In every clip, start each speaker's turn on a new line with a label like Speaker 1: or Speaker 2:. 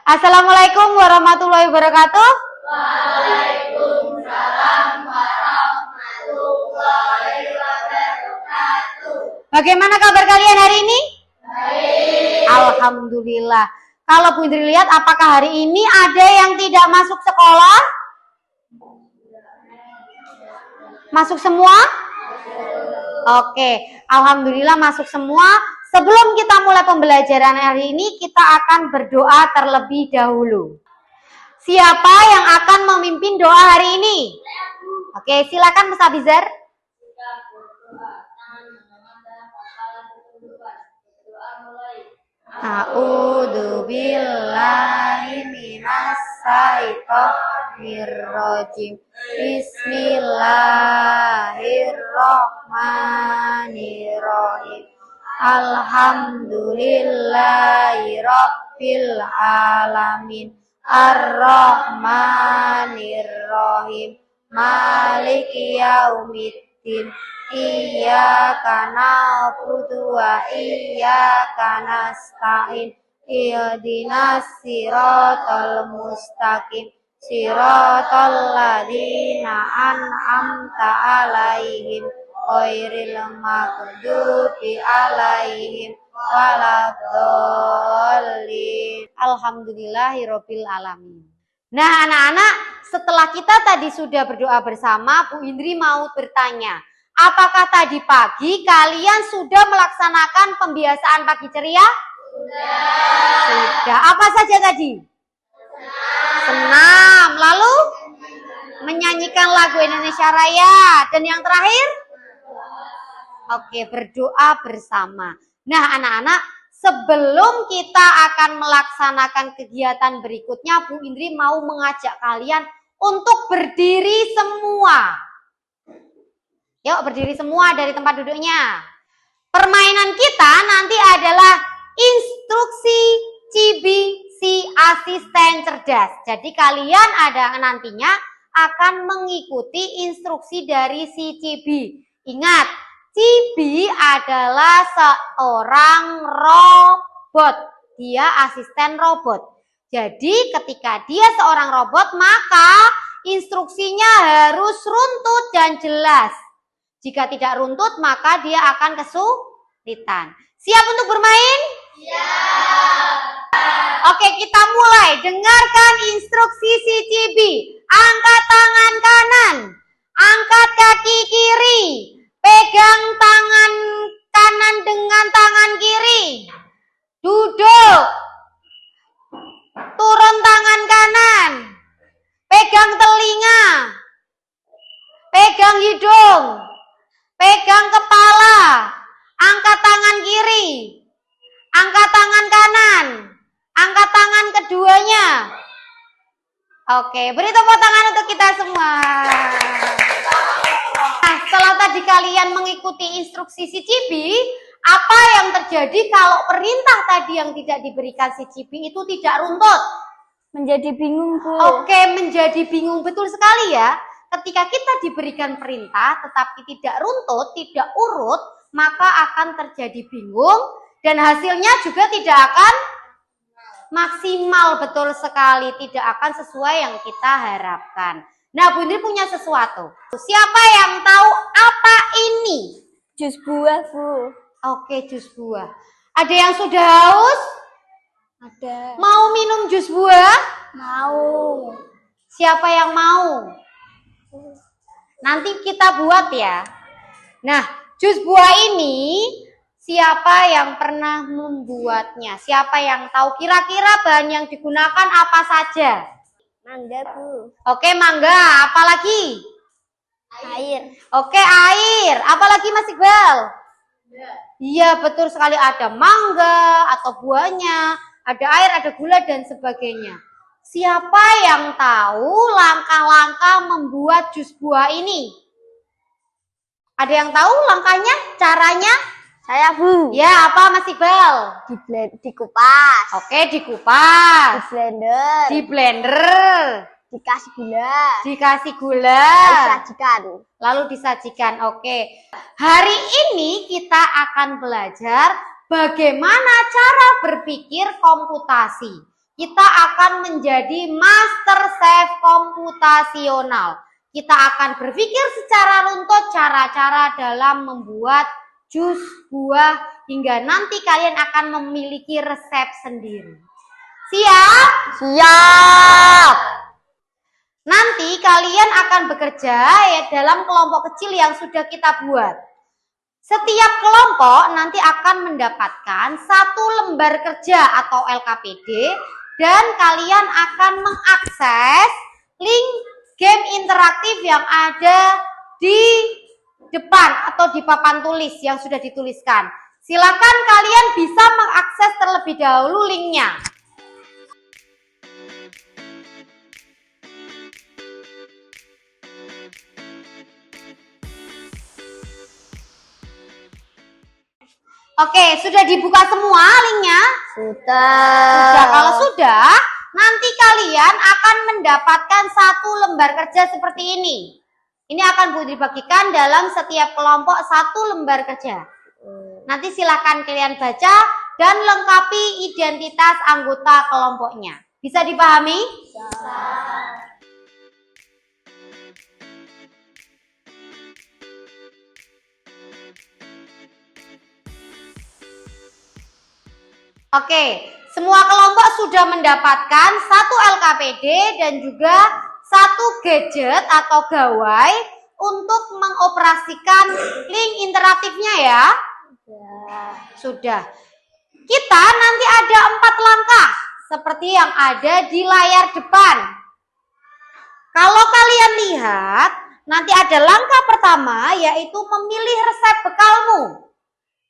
Speaker 1: Assalamualaikum warahmatullahi wabarakatuh.
Speaker 2: Waalaikumsalam warahmatullahi wabarakatuh.
Speaker 1: Bagaimana kabar kalian hari ini?
Speaker 2: Baik.
Speaker 1: Alhamdulillah. Kalau Bu Indri lihat, apakah hari ini ada yang tidak masuk sekolah? Masuk semua? Oke, alhamdulillah masuk semua. Sebelum kita mulai pembelajaran hari ini, kita akan berdoa terlebih dahulu. Siapa yang akan memimpin doa hari ini? Oke, silakan Mas Abizar. A'udzu billahi minas syaitonir rajim. Bismillahirrahmanirrahim. Alhamdulillahi rabbil alamin. Ar-Rahmanir-Rahim. Maliki yaumiddin. Iyyaka na'budu wa iyyaka nasta'in. Ihdinas siratal mustaqim. Siratal ladzina an'amta 'alaihim ghairil maghdubi 'alaihim waladdallin. Alhamdulillahirabbil alamin. Nah, anak-anak, setelah kita tadi sudah berdoa bersama, Bu Indri mau bertanya, apakah tadi pagi kalian sudah melaksanakan pembiasaan pagi ceria? Sudah. Apa saja tadi? Senam. Lalu menyanyikan lagu Indonesia Raya. Dan yang terakhir? Oke, berdoa bersama. Nah, anak-anak, sebelum kita akan melaksanakan kegiatan berikutnya, Bu Indri mau mengajak kalian untuk berdiri semua. Yuk, berdiri semua dari tempat duduknya. Permainan kita nanti adalah instruksi Cibi si asisten cerdas. Jadi kalian ada nantinya akan mengikuti instruksi dari si Cibi. Ingat, Cibi adalah seorang robot. Dia asisten robot. Jadi ketika dia seorang robot, maka instruksinya harus runtut dan jelas. Jika tidak runtut, maka dia akan kesulitan. Siap untuk bermain?
Speaker 2: Siap.
Speaker 1: Oke, kita mulai. Dengarkan instruksi si Cibi. Angkat tangan kanan. Angkat kaki kiri. Pegang tangan kanan dengan tangan kiri. Duduk. Turun tangan kanan. Pegang telinga. Pegang hidung. Pegang kepala. Angkat tangan kiri. Angkat tangan kanan. Angkat tangan keduanya. Oke, beri tepuk tangan untuk kita semua. Nah, setelah tadi kalian mengikuti instruksi si Cibi, apa yang terjadi kalau perintah tadi yang tidak diberikan si Cibi itu tidak runtut?
Speaker 3: Menjadi bingung, Bu.
Speaker 1: Oke, menjadi bingung. Betul sekali ya. Ketika kita diberikan perintah tetapi tidak runtut, tidak urut, maka akan terjadi bingung dan hasilnya juga tidak akan maksimal. Betul sekali, tidak akan sesuai yang kita harapkan. Nah, Bu Indri punya sesuatu. Siapa yang tahu apa ini?
Speaker 3: Jus buah, Bu.
Speaker 1: Oke, jus buah. Ada yang sudah haus?
Speaker 3: Ada.
Speaker 1: Mau minum jus buah?
Speaker 3: Mau.
Speaker 1: Siapa yang mau? Nanti kita buat ya. Nah, jus buah ini siapa yang pernah membuatnya? Siapa yang tahu kira-kira bahan yang digunakan apa saja?
Speaker 3: Mangga, Bu.
Speaker 1: Oke, mangga. Apalagi?
Speaker 3: Air.
Speaker 1: Oke, air. Apalagi Mas Iqbal? Iya, betul sekali. Ada mangga atau buahnya, ada air, ada gula dan sebagainya. Siapa yang tahu langkah-langkah membuat jus buah ini? Ada yang tahu langkahnya, caranya?
Speaker 3: Saya, Bu.
Speaker 1: Ya, apa Mas Iqbal?
Speaker 3: Dikupas.
Speaker 1: Oke, dikupas.
Speaker 3: Di blender.
Speaker 1: Di blender.
Speaker 3: Dikasih gula.
Speaker 1: Dikasih gula.
Speaker 3: Disajikan.
Speaker 1: Lalu disajikan. Oke. Hari ini kita akan belajar bagaimana cara berpikir komputasi. kita akan menjadi master chef komputasional. Kita akan berpikir secara runtut cara-cara dalam membuat jus buah hingga nanti kalian akan memiliki resep sendiri. Siap?
Speaker 3: Siap.
Speaker 1: Nanti kalian akan bekerja ya dalam kelompok kecil yang sudah kita buat. Setiap kelompok nanti akan mendapatkan 1 lembar kerja atau LKPD dan kalian akan mengakses link game interaktif yang ada di depan atau di papan tulis yang sudah dituliskan. Silakan kalian bisa mengakses terlebih dahulu linknya. Oke, sudah dibuka semua linknya? Sudah, kalau sudah, nanti kalian akan mendapatkan 1 lembar kerja seperti ini. Ini akan dibagikan dalam setiap kelompok 1 lembar kerja. Nanti silakan kalian baca dan lengkapi identitas anggota kelompoknya. Bisa dipahami? Oke, semua kelompok sudah mendapatkan 1 LKPD dan juga 1 gadget atau gawai untuk mengoperasikan link interaktifnya ya? Sudah. Kita nanti ada 4 langkah seperti yang ada di layar depan. Kalau kalian lihat, nanti ada langkah pertama yaitu memilih resep bekalmu.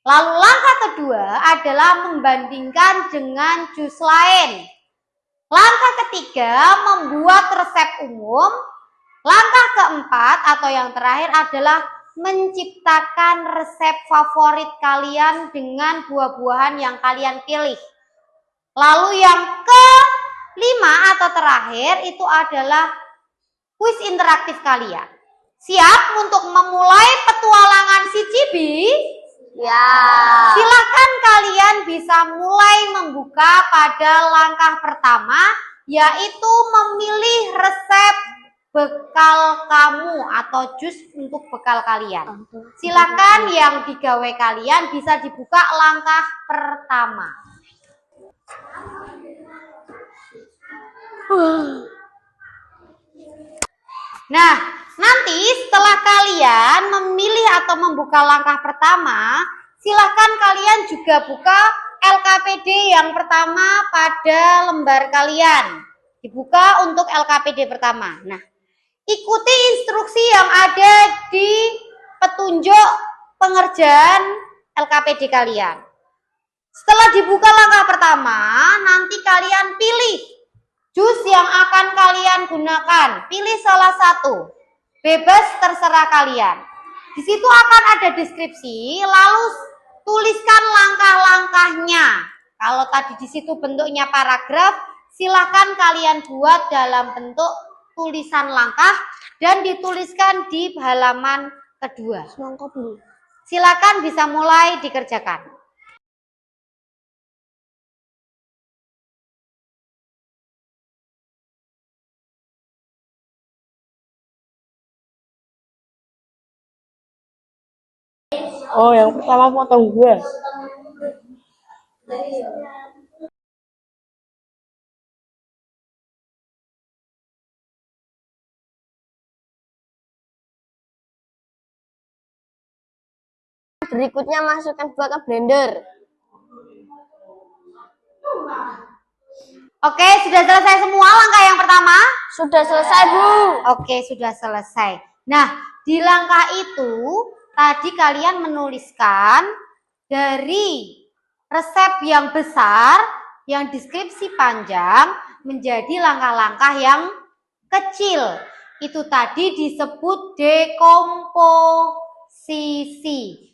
Speaker 1: Lalu langkah kedua adalah membandingkan dengan jus lain. Langkah ketiga membuat resep umum. Langkah keempat atau yang terakhir adalah menciptakan resep favorit kalian dengan buah-buahan yang kalian pilih. Lalu yang kelima atau terakhir itu adalah kuis interaktif kalian. Siap untuk memulai petualangan si Cibi?
Speaker 3: Ya.
Speaker 1: Silakan kalian bisa mulai membuka pada langkah pertama, yaitu memilih resep bekal kamu atau jus untuk bekal kalian. Silakan yang digawe kalian bisa dibuka langkah pertama. Nah, nanti setelah kalian memilih atau membuka langkah pertama, silakan kalian juga buka LKPD yang pertama pada lembar kalian. Dibuka untuk LKPD pertama. Nah, ikuti instruksi yang ada di petunjuk pengerjaan LKPD kalian. Setelah dibuka langkah pertama, nanti kalian pilih jus yang akan kalian gunakan. Pilih salah satu. Bebas terserah kalian. Di situ akan ada deskripsi, lalu tuliskan langkah-langkahnya. Kalau tadi di situ bentuknya paragraf, silakan kalian buat dalam bentuk tulisan langkah dan dituliskan di halaman kedua. Silakan bisa mulai dikerjakan.
Speaker 3: Oh, yang pertama potong gue. Berikutnya masukkan buah ke blender.
Speaker 1: Oke, sudah selesai semua langkah yang pertama?
Speaker 3: Sudah selesai, Bu.
Speaker 1: Oke, sudah selesai. Nah, di langkah itu tadi kalian menuliskan dari resep yang besar, yang deskripsi panjang, menjadi langkah-langkah yang kecil. Itu tadi disebut dekomposisi.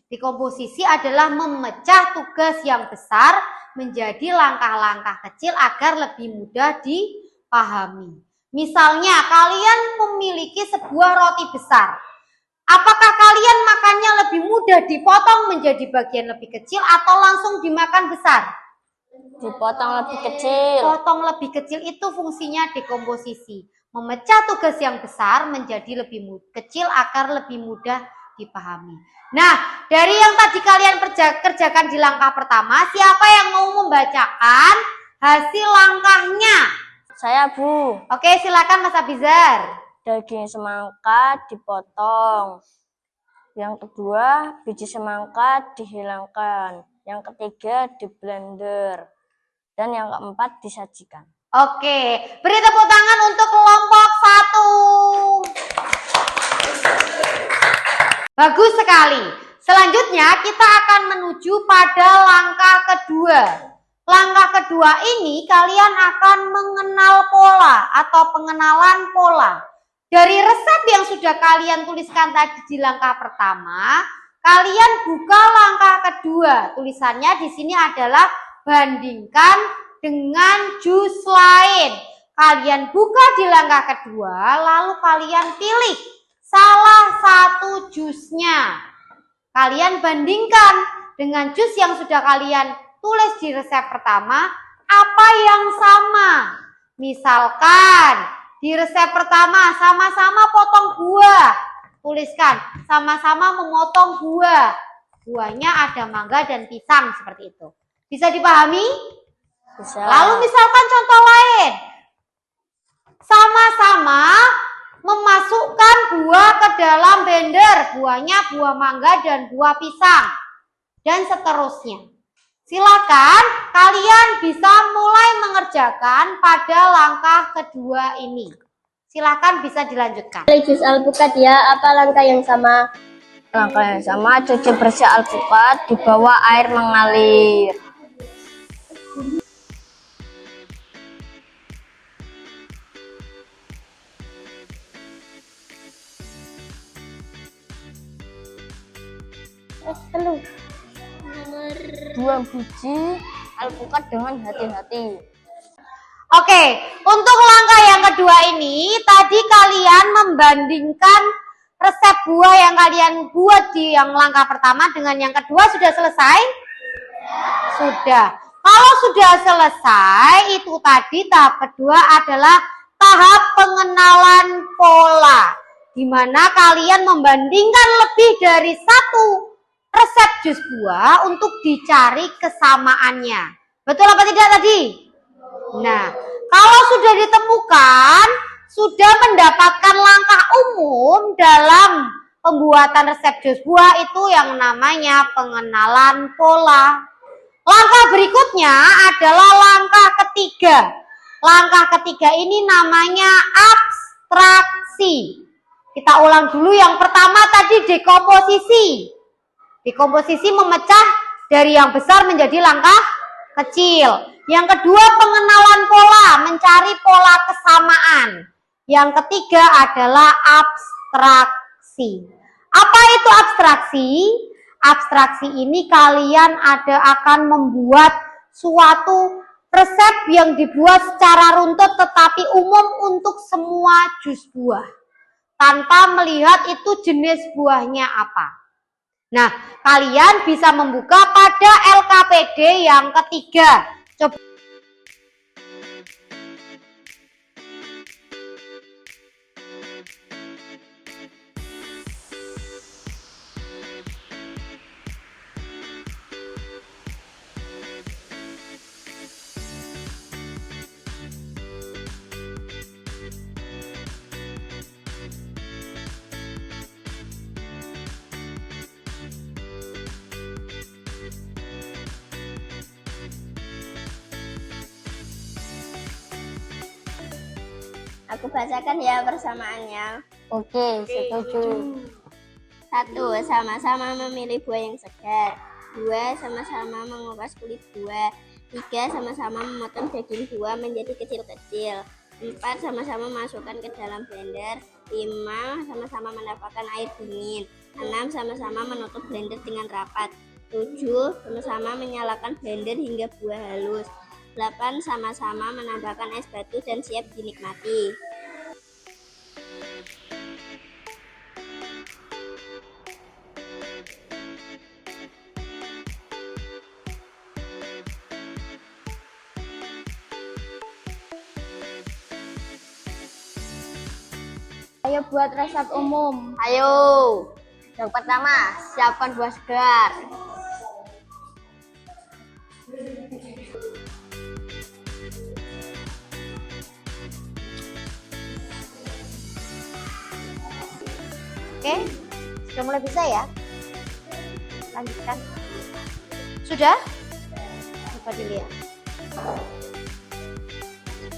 Speaker 1: Dekomposisi adalah memecah tugas yang besar menjadi langkah-langkah kecil agar lebih mudah dipahami. Misalnya, kalian memiliki sebuah roti besar. Apakah kalian makannya lebih mudah dipotong menjadi bagian lebih kecil atau langsung dimakan besar?
Speaker 3: Dipotong lebih kecil.
Speaker 1: Potong lebih kecil itu fungsinya dekomposisi. Memecah tugas yang besar menjadi lebih kecil agar lebih mudah dipahami. Nah, dari yang tadi kalian kerjakan di langkah pertama, siapa yang mau membacakan hasil langkahnya?
Speaker 3: Saya, Bu.
Speaker 1: Oke, silakan Mas Abizar.
Speaker 3: Daging semangka dipotong. Yang kedua, biji semangka dihilangkan. Yang ketiga, di-blender. Dan yang keempat, disajikan.
Speaker 1: Oke, beri tepuk tangan untuk kelompok 1. Bagus sekali. Selanjutnya kita akan menuju pada langkah kedua. Langkah kedua ini kalian akan mengenal pola atau pengenalan pola. Dari resep yang sudah kalian tuliskan tadi di langkah pertama, kalian buka langkah kedua. Tulisannya di sini adalah bandingkan dengan jus lain. Kalian buka di langkah kedua, lalu kalian pilih salah satu jusnya. Kalian bandingkan dengan jus yang sudah kalian tulis di resep pertama, apa yang sama. Misalkan di resep pertama sama-sama potong buah. Tuliskan sama-sama memotong buah. Buahnya ada mangga dan pisang seperti itu. Bisa dipahami?
Speaker 3: Bisa.
Speaker 1: Lalu misalkan contoh lain. Sama-sama memasukkan buah ke dalam blender. Buahnya buah mangga dan buah pisang. Dan seterusnya. Silakan kalian bisa mulai mengerjakan pada langkah kedua ini. Silakan bisa dilanjutkan.
Speaker 3: Jus alpukat ya, apa langkah yang sama? Langkah yang sama, cuci bersih alpukat di bawah air mengalir. Buang biji alpukat dengan hati-hati.
Speaker 1: Oke, untuk langkah yang kedua ini, tadi kalian membandingkan resep buah yang kalian buat di yang langkah pertama dengan yang kedua sudah selesai? Sudah. Kalau sudah selesai, itu tadi tahap kedua adalah tahap pengenalan pola. Di mana kalian membandingkan lebih dari satu resep jus buah untuk dicari kesamaannya. Betul apa tidak tadi? Nah, kalau sudah ditemukan, sudah mendapatkan langkah umum dalam pembuatan resep jus buah itu yang namanya pengenalan pola. Langkah berikutnya adalah langkah ketiga. Langkah ketiga ini namanya abstraksi. Kita ulang dulu, yang pertama tadi dekomposisi. Dekomposisi memecah dari yang besar menjadi langkah kecil. Yang kedua pengenalan pola, mencari pola kesamaan. Yang ketiga adalah abstraksi. Apa itu abstraksi? Abstraksi ini kalian akan membuat suatu resep yang dibuat secara runtut tetapi umum untuk semua jus buah. Tanpa melihat itu jenis buahnya apa. Nah, kalian bisa membuka pada LKPD yang ketiga. Coba.
Speaker 2: Aku bacakan ya persamaannya.
Speaker 3: Oke, setuju.
Speaker 2: 1. Sama-sama memilih buah yang segar. 2. Sama-sama mengupas kulit buah. 3. Sama-sama memotong daging buah menjadi kecil-kecil. 4. Sama-sama masukkan ke dalam blender. 5. Sama-sama mendapatkan air dingin. 6. Sama-sama menutup blender dengan rapat. 7. Sama-sama menyalakan blender hingga buah halus. 8. Sama-sama menambahkan es batu dan siap dinikmati.
Speaker 3: Ayo buat resep umum.
Speaker 2: Ayo. Yang pertama, siapkan buah segar.
Speaker 1: Oke, sudah mulai bisa ya? Lanjutkan. Sudah? Coba dilihat.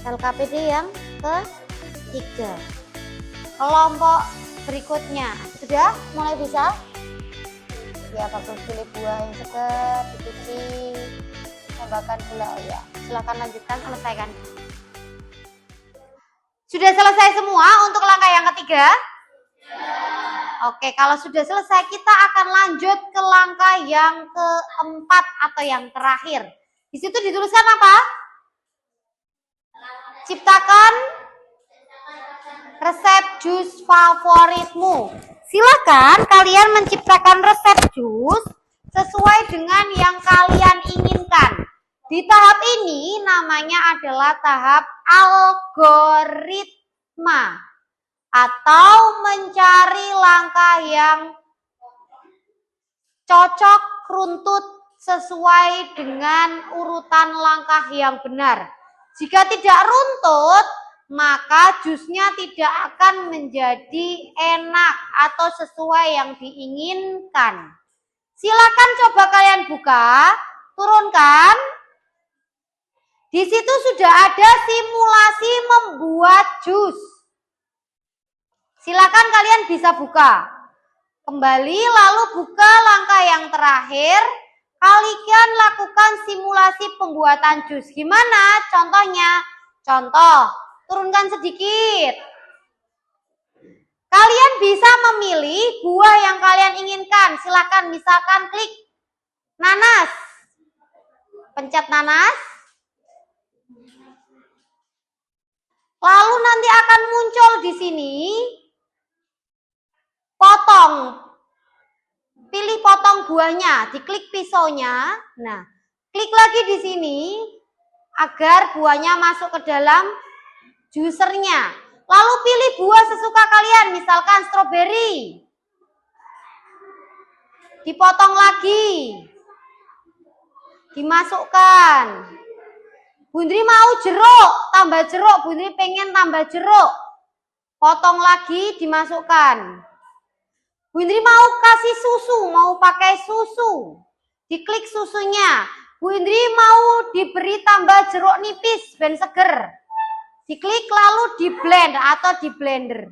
Speaker 1: LKPD yang ketiga. Kelompok berikutnya. Sudah mulai bisa? Ya, bagus, pilih buah yang segar, dicuci, tambahkan gula. Oh ya, silakan lanjutkan, selesaikan. Sudah selesai semua untuk langkah yang ketiga? Oke, kalau sudah selesai kita akan lanjut ke langkah yang keempat atau yang terakhir. Di situ dituliskan apa? Ciptakan resep jus favoritmu. Silakan kalian menciptakan resep jus sesuai dengan yang kalian inginkan. Di tahap ini namanya adalah tahap algoritma atau mencari langkah yang cocok runtut sesuai dengan urutan langkah yang benar. Jika tidak runtut, maka jusnya tidak akan menjadi enak atau sesuai yang diinginkan. Silakan coba kalian buka, turunkan. Di situ sudah ada simulasi membuat jus. Silakan kalian bisa buka. Kembali lalu buka langkah yang terakhir. Kalian lakukan simulasi pembuatan jus. Gimana contohnya? Contoh, turunkan sedikit. Kalian bisa memilih buah yang kalian inginkan. Silakan misalkan klik nanas. Pencet nanas. Lalu nanti akan muncul di sini potong. Pilih potong buahnya, diklik pisaunya. Nah, klik lagi di sini agar buahnya masuk ke dalam jusernya. Lalu pilih buah sesuka kalian, misalkan stroberi. Dipotong lagi. Dimasukkan. Bundri mau jeruk, tambah jeruk. Bundri pengen tambah jeruk. Potong lagi, dimasukkan. Bundri mau kasih susu, mau pakai susu. Diklik susunya. Bundri mau diberi tambah jeruk nipis, ben seger. Diklik lalu di blend atau di blender.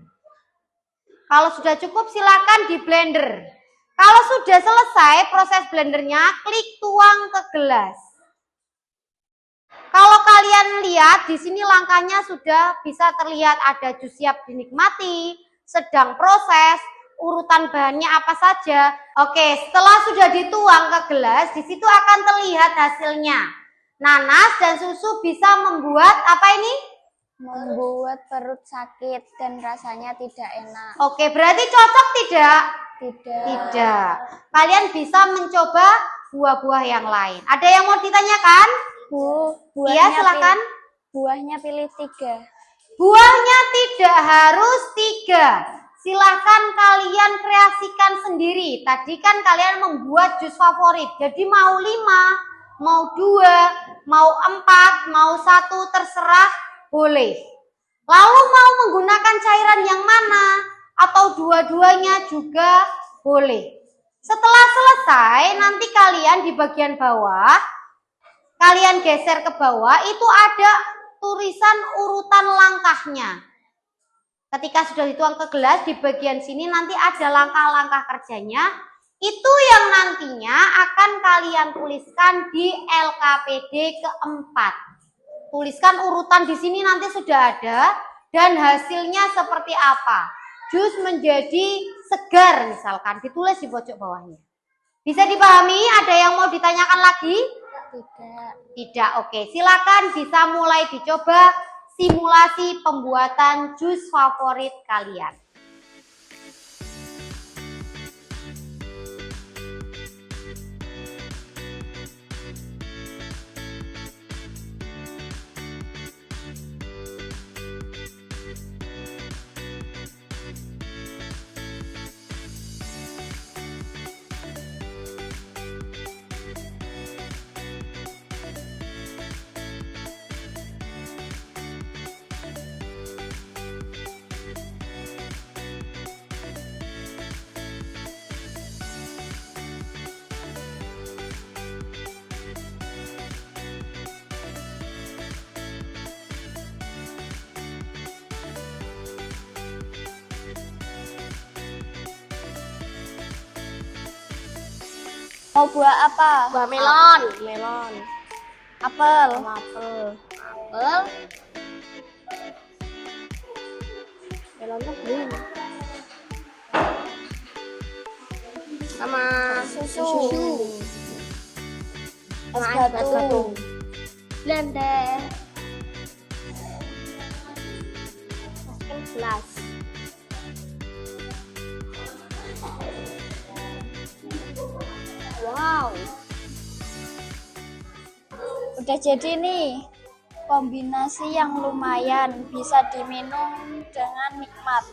Speaker 1: Kalau sudah cukup silakan di blender. Kalau sudah selesai proses blendernya, klik tuang ke gelas. Kalau kalian lihat di sini langkahnya sudah bisa terlihat ada jus siap dinikmati, sedang proses, urutan bahannya apa saja. Oke, setelah sudah dituang ke gelas, di situ akan terlihat hasilnya. Nanas dan susu bisa membuat apa ini?
Speaker 3: Membuat perut sakit dan rasanya tidak enak.
Speaker 1: Oke, berarti cocok tidak?
Speaker 3: Tidak.
Speaker 1: Tidak. Kalian bisa mencoba buah-buah yang lain. Ada yang mau ditanyakan? Iya, silakan.
Speaker 3: Buahnya pilih 3.
Speaker 1: Buahnya tidak harus 3. Silahkan kalian kreasikan sendiri. Tadi kan kalian membuat jus favorit. Jadi mau 5, mau 2, mau 4, mau 1, terserah boleh. Lalu mau menggunakan cairan yang mana? Atau dua-duanya juga boleh. Setelah selesai, nanti kalian di bagian bawah, kalian geser ke bawah, itu ada tulisan urutan langkahnya. Ketika sudah dituang ke gelas, di bagian sini nanti ada langkah-langkah kerjanya. Itu yang nantinya akan kalian tuliskan di LKPD keempat. Tuliskan urutan di sini nanti sudah ada dan hasilnya seperti apa. Jus menjadi segar misalkan, ditulis di pojok bawahnya. Bisa dipahami? Ada yang mau ditanyakan lagi?
Speaker 3: Tidak.
Speaker 1: Tidak, oke. Silakan bisa mulai dicoba simulasi pembuatan jus favorit kalian.
Speaker 3: Mau buah apa?
Speaker 2: Buah melon.
Speaker 3: Melon. Apel.
Speaker 2: Apel. Apel. Melonnya green. Sama
Speaker 3: Susu. Es
Speaker 2: Sama es
Speaker 3: batu.
Speaker 2: batu. Blender. Masukin gelas. Wow.
Speaker 3: Udah jadi nih. Kombinasi yang lumayan, bisa diminum dengan nikmat.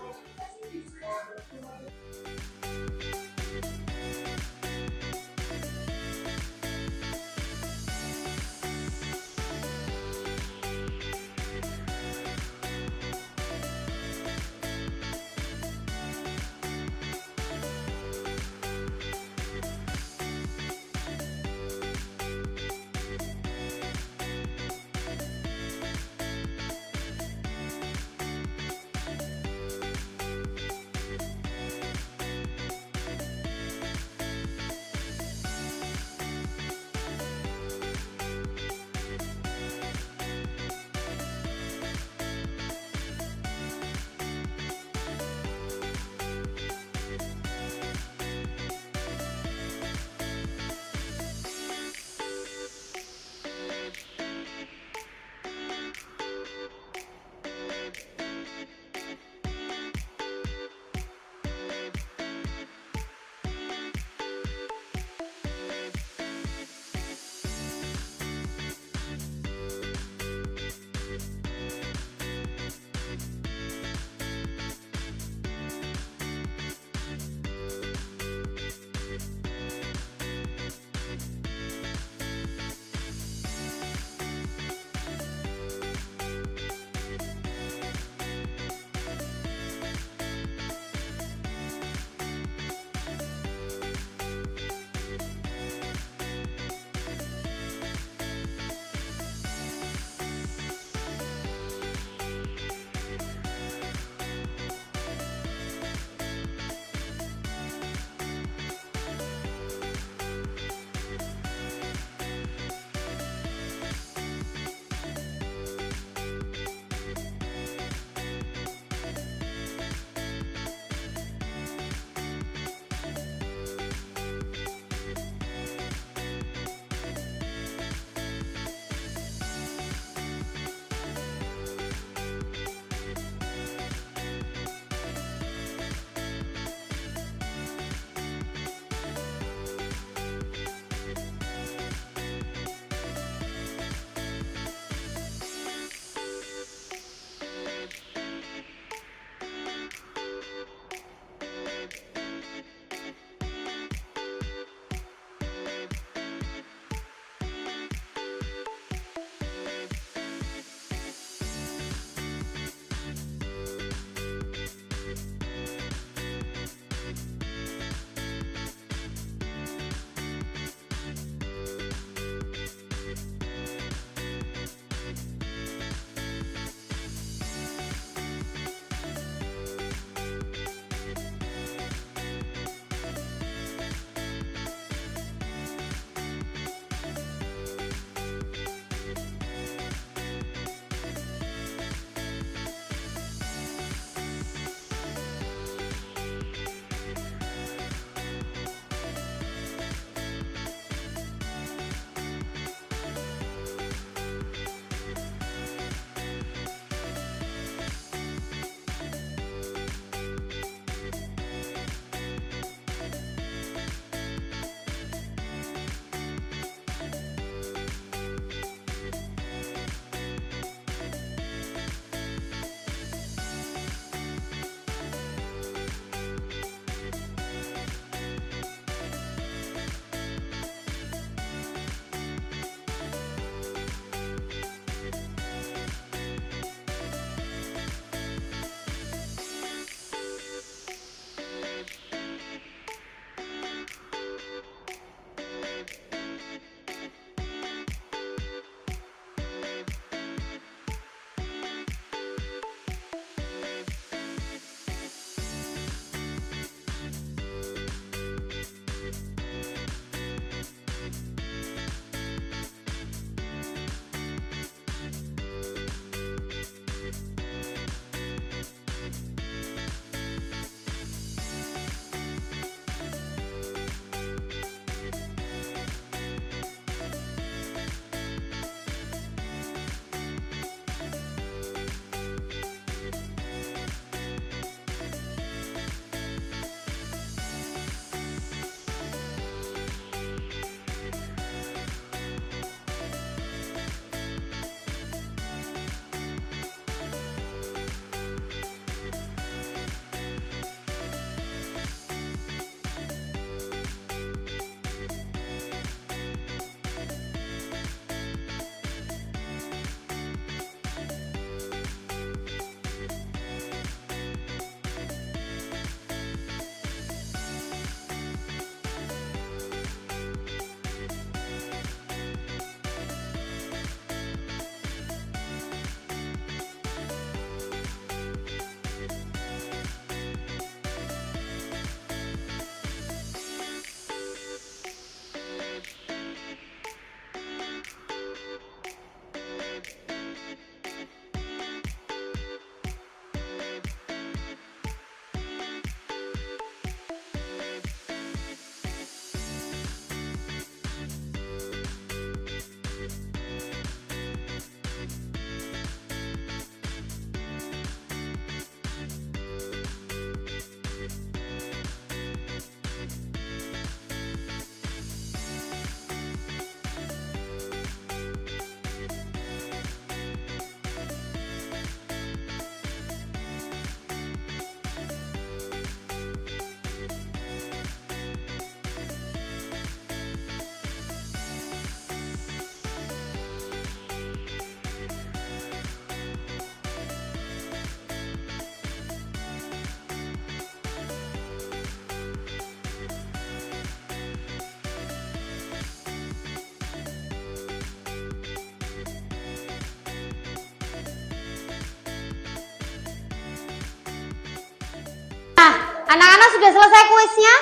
Speaker 1: Anak-anak sudah selesai kuisnya?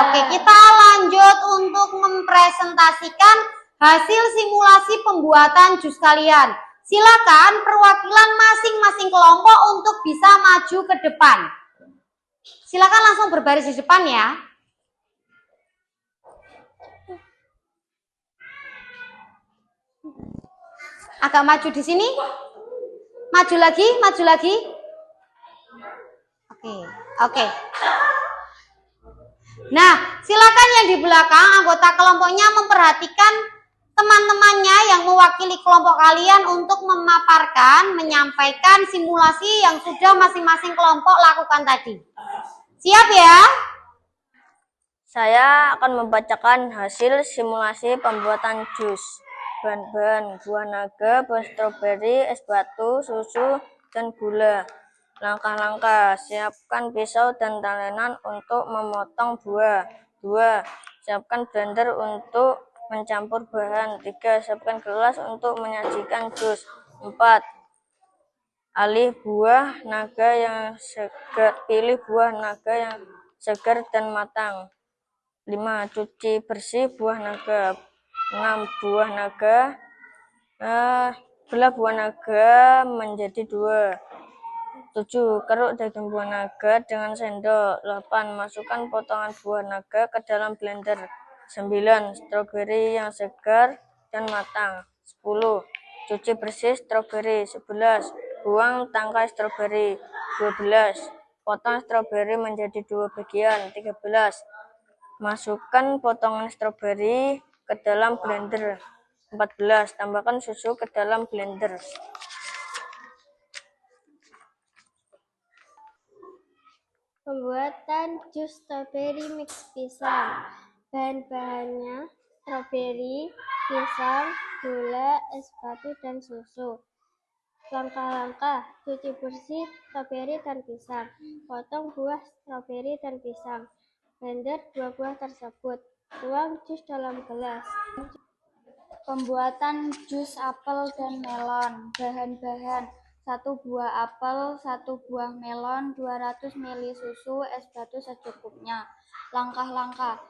Speaker 1: Oke, kita lanjut untuk mempresentasikan hasil simulasi pembuatan jus kalian. Silakan perwakilan masing-masing kelompok untuk bisa maju ke depan. Silakan langsung berbaris di depan ya. Agak maju di sini. Maju lagi, maju lagi. Oke. Nah, silakan yang di belakang anggota kelompoknya memperhatikan teman-temannya yang mewakili kelompok kalian untuk memaparkan, menyampaikan simulasi yang sudah masing-masing kelompok lakukan tadi. Siap ya?
Speaker 3: Saya akan membacakan hasil simulasi pembuatan jus. Bahan-bahan buah naga, buah stroberi, es batu, susu, dan gula. Langkah-langkah, siapkan pisau dan talenan untuk memotong buah. 2. Siapkan blender untuk mencampur bahan. 3. Siapkan gelas untuk menyajikan jus. 4. Pilih buah naga yang segar dan matang. 5. Cuci bersih buah naga. 6. Belah buah naga menjadi 2. 7. Keruk daging buah naga dengan sendok. 8. Masukkan potongan buah naga ke dalam blender. 9. Stroberi yang segar dan matang. 10. Cuci bersih stroberi. 11. Buang tangkai stroberi. 12. Potong stroberi menjadi 2 bagian. 13. Masukkan potongan stroberi ke dalam blender. 14. Tambahkan susu ke dalam blender.
Speaker 2: Pembuatan jus stroberi mix pisang. Bahan-bahannya stroberi, pisang, gula, es batu, dan susu. Langkah-langkah: cuci bersih stroberi dan pisang. Potong buah stroberi dan pisang. Blender 2 buah tersebut. Tuang jus dalam gelas. Pembuatan jus apel dan melon. Bahan-bahan: 1 buah apel, 1 buah melon, 200 ml susu, es batu secukupnya. Langkah-langkah: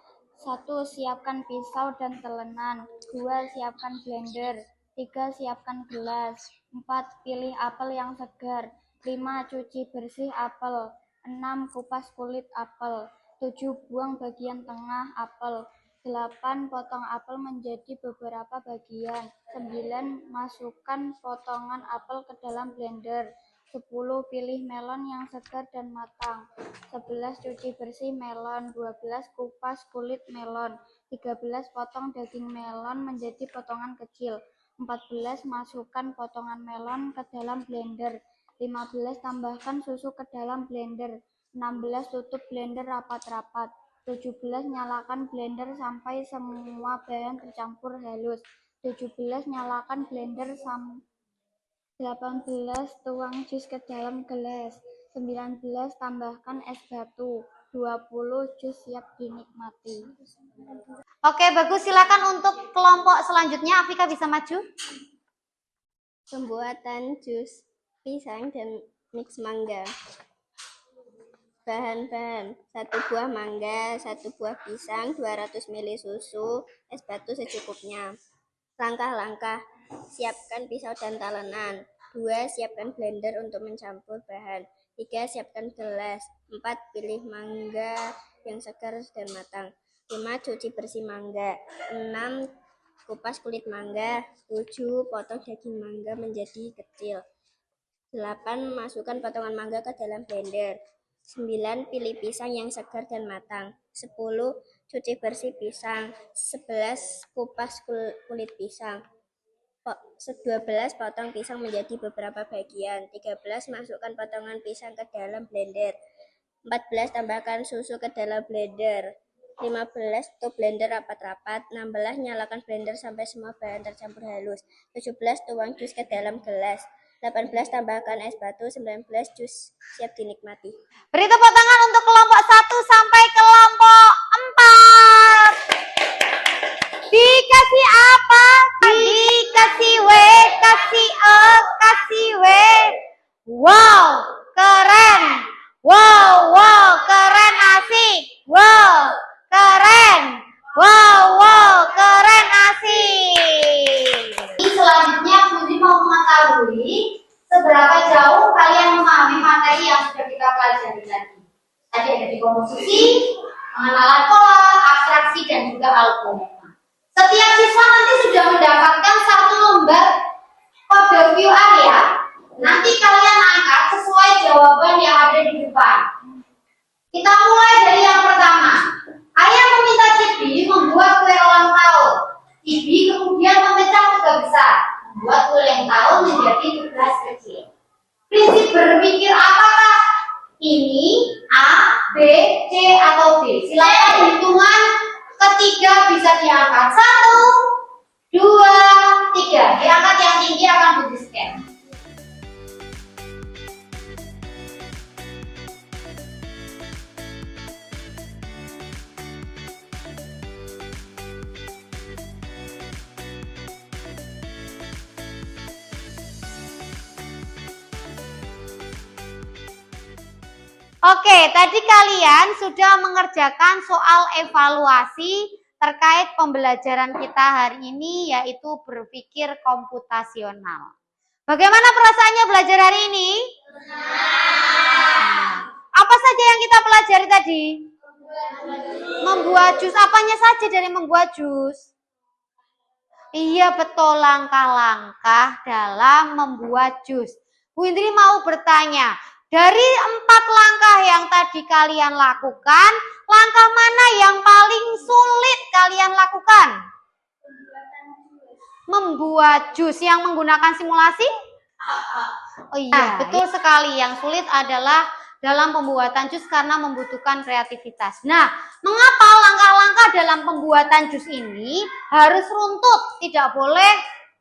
Speaker 2: 1. Siapkan pisau dan telenan. 2. Siapkan blender. 3. Siapkan gelas. 4. Pilih apel yang segar. 5. Cuci bersih apel. 6. Kupas kulit apel. 7. Buang bagian tengah apel. 8. Potong apel menjadi beberapa bagian. 9. Masukkan potongan apel ke dalam blender. 10. Pilih melon yang segar dan matang. 11. Cuci bersih melon. 12. Kupas kulit melon. 13. Potong daging melon menjadi potongan kecil. 14. Masukkan potongan melon ke dalam blender. 15. Tambahkan susu ke dalam blender. 16. Tutup blender rapat-rapat. 17. Nyalakan blender sampai semua bahan tercampur halus. 17. Nyalakan blender sampai 18. Tuang jus ke dalam gelas. 19. Tambahkan es batu. 20. Jus siap dinikmati.
Speaker 1: Oke, bagus. Silakan untuk kelompok selanjutnya. Afika bisa maju.
Speaker 2: Pembuatan jus pisang dan mix mangga. Bahan-bahan: 1 buah mangga, 1 buah pisang, 200 ml susu, es batu secukupnya. Langkah-langkah: siapkan pisau dan talenan. 2. Siapkan blender untuk mencampur bahan. 3. Siapkan gelas. 4. Pilih mangga yang segar dan matang. 5. Cuci bersih mangga. 6. Kupas kulit mangga. 7. Potong daging mangga menjadi kecil. 8. Masukkan potongan mangga ke dalam blender. 9. Pilih pisang yang segar dan matang. 10. Cuci bersih pisang. 11. Kupas kulit pisang. 12. Potong pisang menjadi beberapa bagian. 13. Masukkan potongan pisang ke dalam blender. 14. Tambahkan susu ke dalam blender. 15. Tutup blender rapat-rapat. 16. Nyalakan blender sampai semua bahan tercampur halus. 17. Tuang jus ke dalam gelas. 18. Tambahkan es batu. 19. Jus siap dinikmati.
Speaker 1: Beri tepuk tangan untuk kelompok 1 sampai kelompok 4. Dikasih apa? Dikasih W, kasih E, kasih W. Wow, keren. Wow. komposisi, pengenalan pola, abstraksi, dan juga algoritma. Setiap siswa nanti sudah mendapatkan satu lembar kode QR ya. Nanti kalian angkat sesuai jawaban yang ada di depan. Kita mulai dari yang pertama. Ayah meminta Cibi membuat kue ulang tahun. Cibi kemudian memecah 3 besar, membuat kue ulang tahun menjadi 12 kecil. Prinsip berpikir apakah ini A, B, C, atau D? Silakan hitungan ketiga bisa diangkat. 1, 2, 3. Diangkat yang tinggi akan di scan. Oke, tadi kalian sudah mengerjakan soal evaluasi terkait pembelajaran kita hari ini, yaitu berpikir komputasional. Bagaimana perasaannya belajar hari ini? Apa saja yang kita pelajari tadi? Membuat jus. Apanya saja dari membuat jus? Iya, betul, langkah-langkah dalam membuat jus. Bu Indri mau bertanya, dari 4 langkah yang tadi kalian lakukan, langkah mana yang paling sulit kalian lakukan? Membuat jus yang menggunakan simulasi? Oh iya, betul sekali. Yang sulit adalah dalam pembuatan jus karena membutuhkan kreativitas. Nah, mengapa langkah-langkah dalam pembuatan jus ini harus runtut? Tidak boleh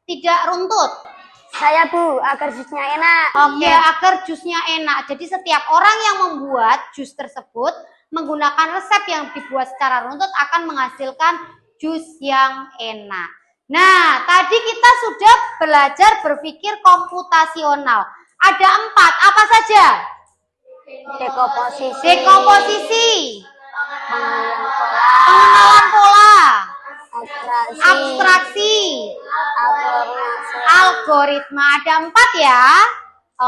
Speaker 1: tidak runtut.
Speaker 2: Saya Bu, agar jusnya enak.
Speaker 1: Oke, agar jusnya enak. Jadi setiap orang yang membuat jus tersebut menggunakan resep yang dibuat secara runtut akan menghasilkan jus yang enak. Nah, tadi kita sudah belajar berpikir komputasional. Ada 4, apa saja?
Speaker 2: Dekomposisi.
Speaker 1: Dekomposisi,
Speaker 2: Pengenalan pola.
Speaker 1: pengenalan pola,
Speaker 2: Abstraksi.
Speaker 1: abstraksi,
Speaker 2: Algoritma.
Speaker 1: algoritma. Ada 4 ya.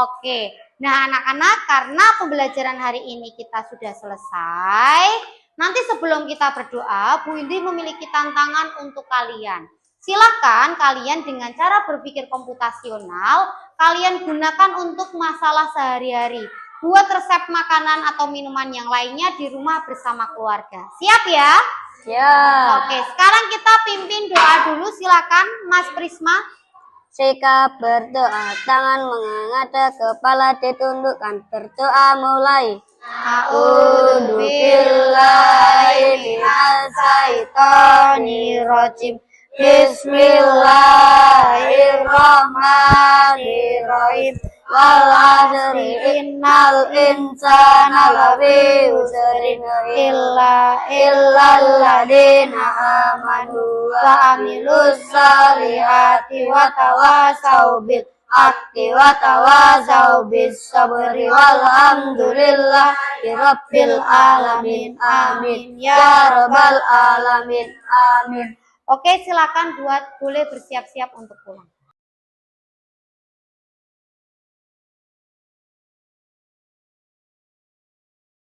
Speaker 1: Oke. Nah, anak-anak, karena pembelajaran hari ini kita sudah selesai, nanti sebelum kita berdoa, Bu Indri memiliki tantangan untuk kalian. Silakan kalian dengan cara berpikir komputasional, kalian gunakan untuk masalah sehari-hari. Buat resep makanan atau minuman yang lainnya di rumah bersama keluarga. Siap ya?
Speaker 2: Ya.
Speaker 1: Oke, sekarang kita pimpin doa dulu. Silakan, Mas Prisma.
Speaker 2: Sikap berdoa, tangan menengadah, kepala ditundukkan, berdoa mulai. A'udzu billahi minasy syaithanir rajim. Bismillahirrahmanirrahim. Wal 'asri innal insana lafi khusrin illa alladzina amanu wa 'amilus shalihati wa tawasau bil haqqi wa tawasau bis sabri walhamdulillahi rabbil alamin. Amin ya rabbal alamin. Amin.
Speaker 1: Oke, silakan boleh bersiap-siap untuk pulang.